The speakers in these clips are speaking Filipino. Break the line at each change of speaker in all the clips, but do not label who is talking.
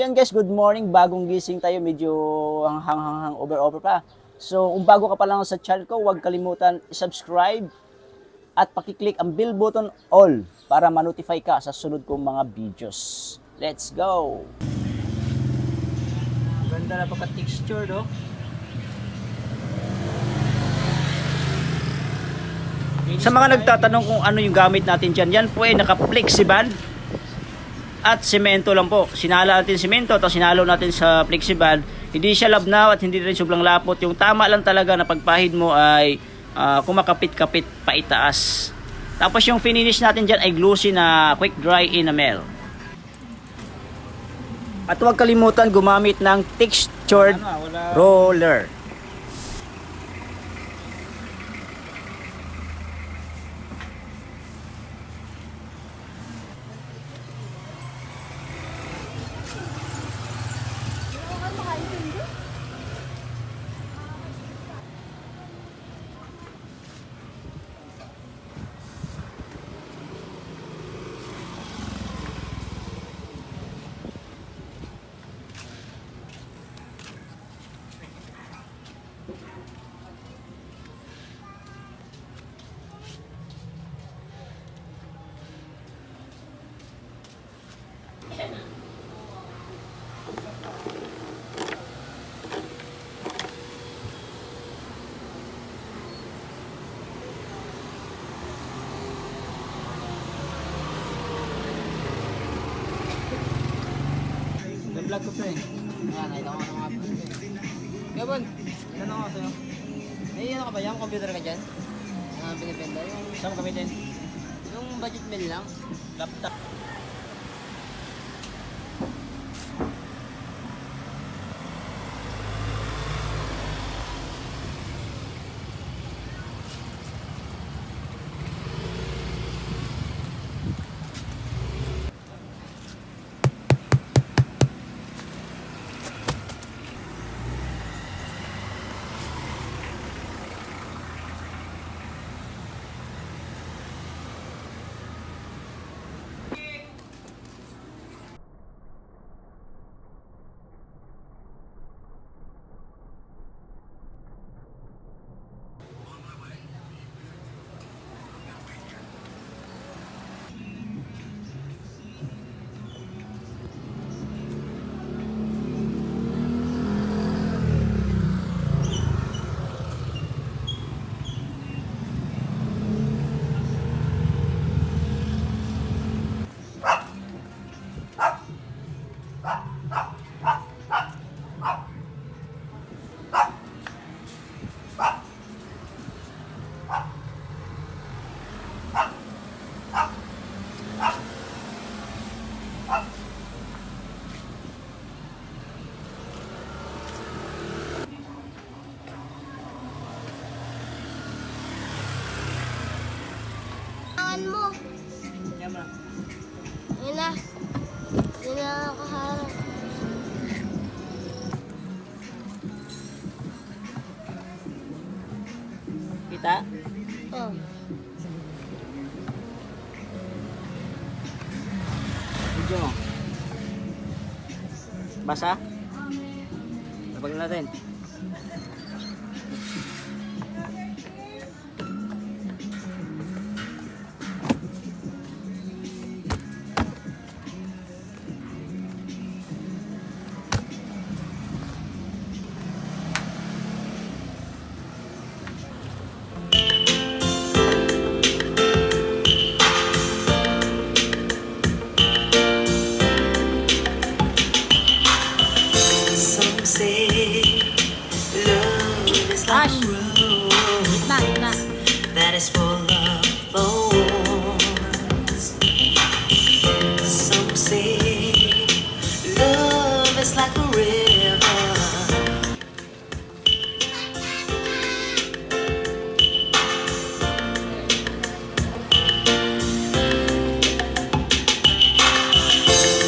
yan guys, good morning. Bagong gising tayo, medyo hanghang over pa. So kung bago ka pa lang sa channel ko, huwag kalimutan i-subscribe at pakiclick ang bell button all para ma-notify ka sa sunod kong mga videos. Let's go! Ganda na pagka-texture, no? Sa mga nagtatanong kung ano yung gamit natin dyan, yan po ay naka-flexiban at semento lang po. Sinala natin semento at sinalo natin sa flexiban. Hindi siya labnaw at hindi rin sobrang lapot. Yung tama lang talaga na pagpahid mo ay kumakapit-kapit paitaas. Tapos yung finish natin dyan ay glossy na quick dry enamel. At huwag kalimutan gumamit ng textured roller. Vlog ko pre.
Ayan, nakita ko nga po. Gabon, ilan ako sa'yo? May ano ka ba yan? Computer ka dyan? Pinipenda yung...
Saan mo gamitin?
Yung budget meal lang.
Laptop.
Mo. Yan na. Yan na nakaharap.
Kita?
Oh.
Video. Basa? Tapag natin.
That is full of thorns. Some say love is like a river.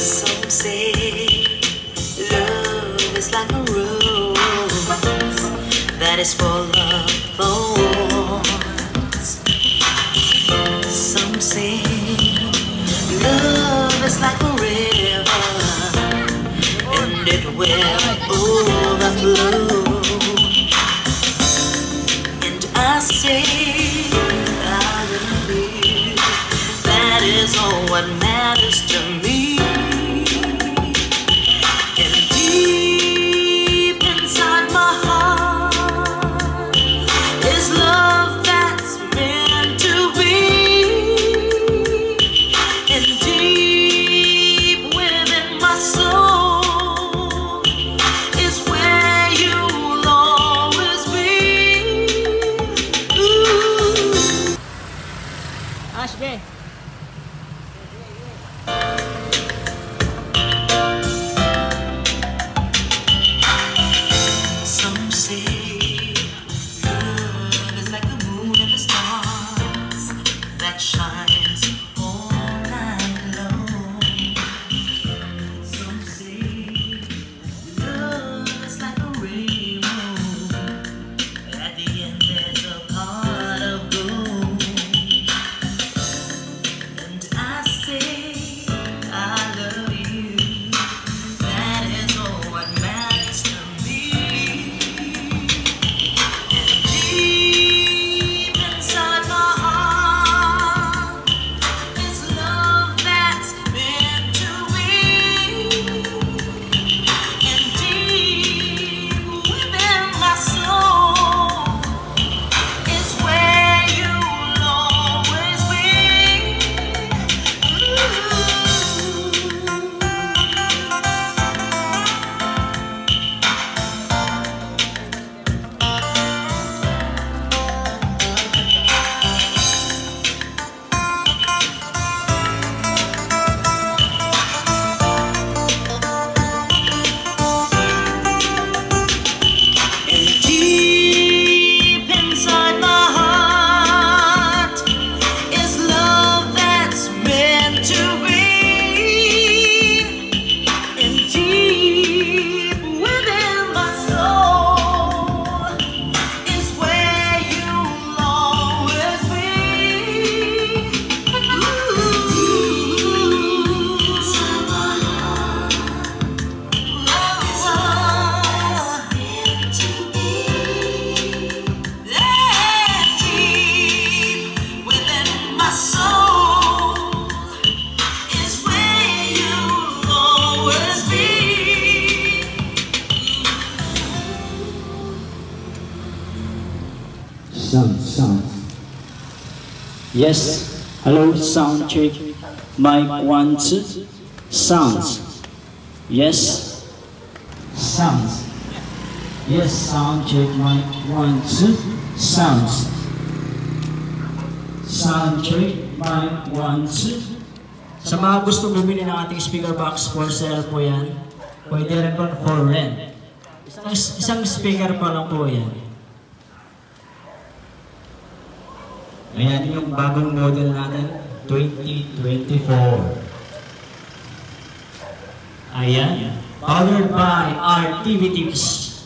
Some say love is like a rose that is full of thorns. Some say love is like a river. will overflow. And I say I love you. That is all what matters to me. And deep inside my heart is love that's meant to be. And deep within my soul is where you'll always be. Ooh.
Ashby.
Some say love is like the moon and the stars that shines all night long. Some say love is like a rainbow. At the end there's a pot of gold. And I say I love you. That is all what matters to me. And deep inside my heart is love that's meant to be. And deep within my soul is where you'll always be. And deep inside my heart is love that's meant to be. And deep within my soul is where you'll always be. Inside my heart, love is meant to be. That deep within my soul is where you'll always be.
Sound. Yes. Hello, sound check. Mic 1, 2. Sounds. Yes. Sounds. Yes, sound check. Mic 1, 2. Sounds. Sound check. Mic 1, 2. Sa mga gusto bumili ng ating speaker box, for sale po yan. Pwede rin po for rent. Isang speaker pa lang po yan. Ayan yung bagong model natin, 2024. Ayan. Powered by our TV Tips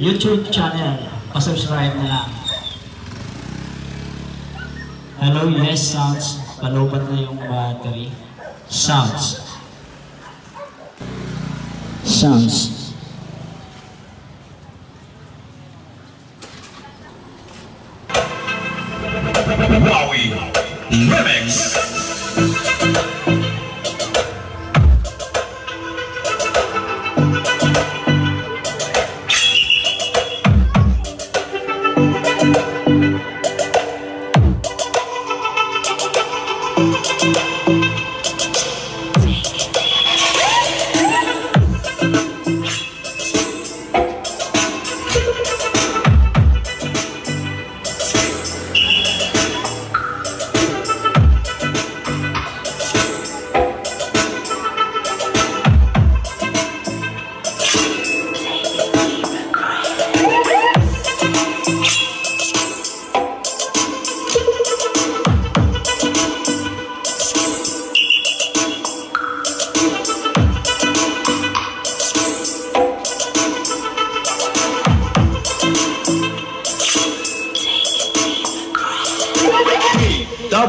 YouTube channel. Pa-subscribe na lang. Hello, yes, sounds. Palupat na yung battery. Sounds.
Wowie Remix.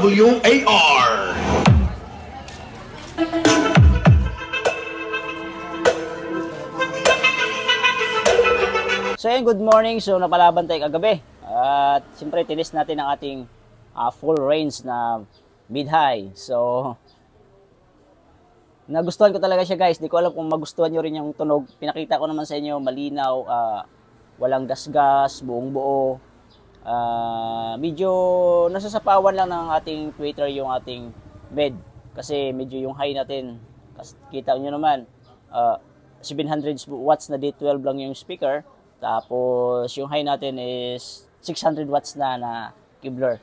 WAR.
So ayun, good morning. So napalaban tayo kagabi. At siyempre tinis natin ang ating full range na mid-high. So nagustuhan ko talaga siya guys. Di ko alam kung magustuhan nyo rin yung tunog. Pinakita ko naman sa inyo, malinaw, walang gasgas, buong buo. Medyo nasasapawan lang ng ating tweeter yung ating mid. Kasi medyo yung high natin, kita nyo naman, 700 watts na D12 lang yung speaker. Tapos yung high natin is 600 watts na Kevlar.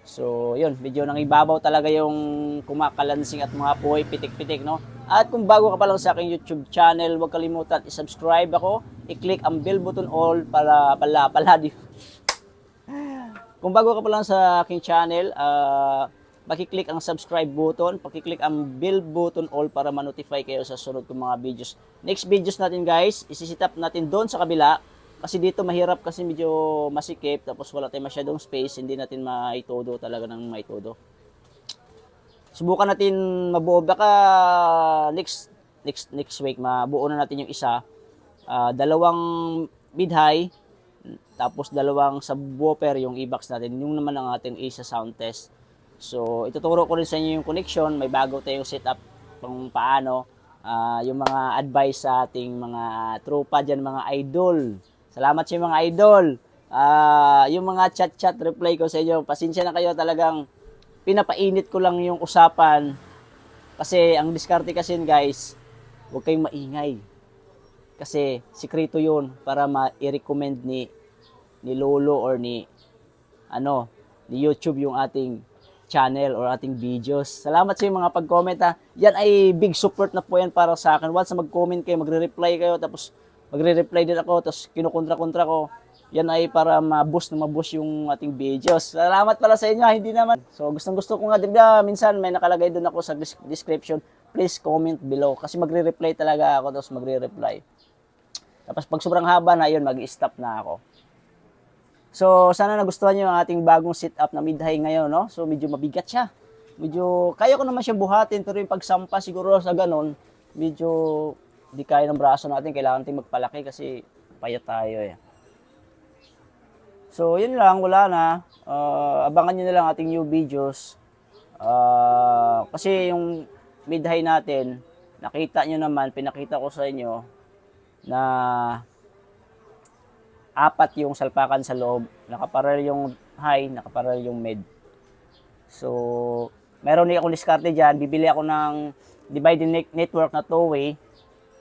So yun, medyo nangibabaw talaga yung kumakalansing at mga puhoy, pitik-pitik, no? At kung bago ka pa lang sa aking YouTube channel, huwag kalimutan i-subscribe ako, i-click ang bell button all para kung bago ka pa lang sa aking channel, pakiclick ang subscribe button, pakiclick ang bell button all para ma-notify kayo sa sunod kong mga videos. Next videos natin guys, isi-set up natin doon sa kabila. Kasi dito mahirap kasi medyo masikip, tapos wala tayong masyadong space, hindi natin maitodo talaga ng maitodo. Subukan natin mabuo, baka next week mabuo na natin yung isa. Dalawang mid-high, tapos dalawang subwoofer yung e-box natin, yung naman ang ating isa sound test. So ituturo ko rin sa inyo yung connection, may bago tayong setup kung paano, yung mga advice sa ating mga tropa dyan, mga idol. Salamat sa mga idol. Yung mga chat reply ko sa inyo. Pasensya na kayo, talagang pinapainit ko lang yung usapan. Kasi ang diskarte kasi guys, huwag kayong maingay. Kasi sikreto yun para ma-recommend ni Lolo or ni YouTube yung ating channel or ating videos. Salamat sa mga pag-comment ha. Yan ay big support na po yan para sa akin. Once na mag-comment kayo, magre-reply kayo, tapos magre-reply din ako, tapos kinukontra-kontra ko. Yan ay para ma-boost yung ating videos. Salamat pala sa inyo, hindi naman. So gustong-gusto ko nga, diba, minsan may nakalagay doon ako sa description. Please comment below. Kasi magre-reply talaga ako, tapos magre-reply. Tapos pag sobrang haba na yun, mag-stop na ako. So sana nagustuhan nyo ang ating bagong setup na mid-high ngayon, no? So medyo mabigat siya. Medyo, kaya ko naman siya buhatin, pero yung pagsampa siguro sa ganon, medyo di kaya ng braso natin, kailangan natin magpalaki kasi payat tayo eh. So yun lang, wala na. Abangan nyo na lang ating new videos. Kasi yung mid-high natin, nakita nyo naman, pinakita ko sa inyo na 4 yung salpakan sa loob. Nakaparallel yung high, nakaparallel yung mid. So meron din akong diskarte dyan, bibili ako ng dividing network na 2-way.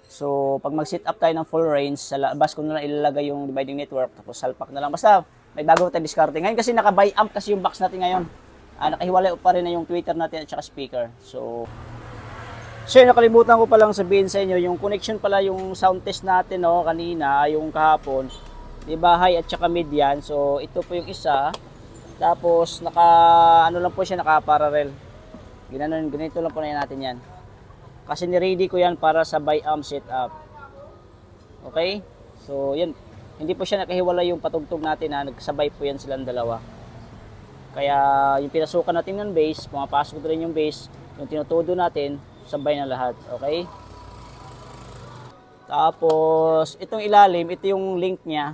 So, pag mag-set up tayo ng full range, sa labas ko na lang ilalagay yung dividing network, tapos salpak na lang. Basta, may bago tayong diskarte. Ngayon kasi naka-buy amp kasi yung box natin ngayon. Nakahiwalay pa rin na yung tweeter natin at saka speaker. So nakalimutan ko palang sabihin sa inyo, yung connection pala, yung sound test natin, no, kanina, yung kahapon. Diba, high at saka mid yan. So, ito po yung isa. Tapos, lang po siya, naka-parallel. Ganito lang po na natin yan. Kasi ni-ready ko yan para sa buy amp setup. Okay? So, yan. Hindi po siya nakahiwalay yung patugtog natin ha. Nagsabay po yan silang dalawa. Kaya, yung pinasukan natin ng bass, pumapasok rin yung bass, yung tinutudo natin, sabay na lahat. Okay? Tapos, itong ilalim, ito yung link niya.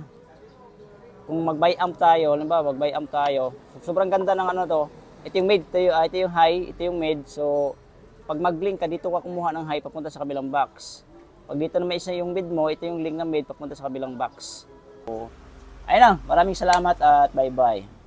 Kung mag-buy amp tayo, mag-buy amp tayo. Sobrang ganda ng to. Ito yung mid, ito yung high, ito yung mid. So, pag mag-link ka, dito ka kumuha ng high papunta sa kabilang box. Pag dito naman isa yung mid mo, ito yung link ng mid papunta sa kabilang box. So, ayun lang. Maraming salamat at bye-bye.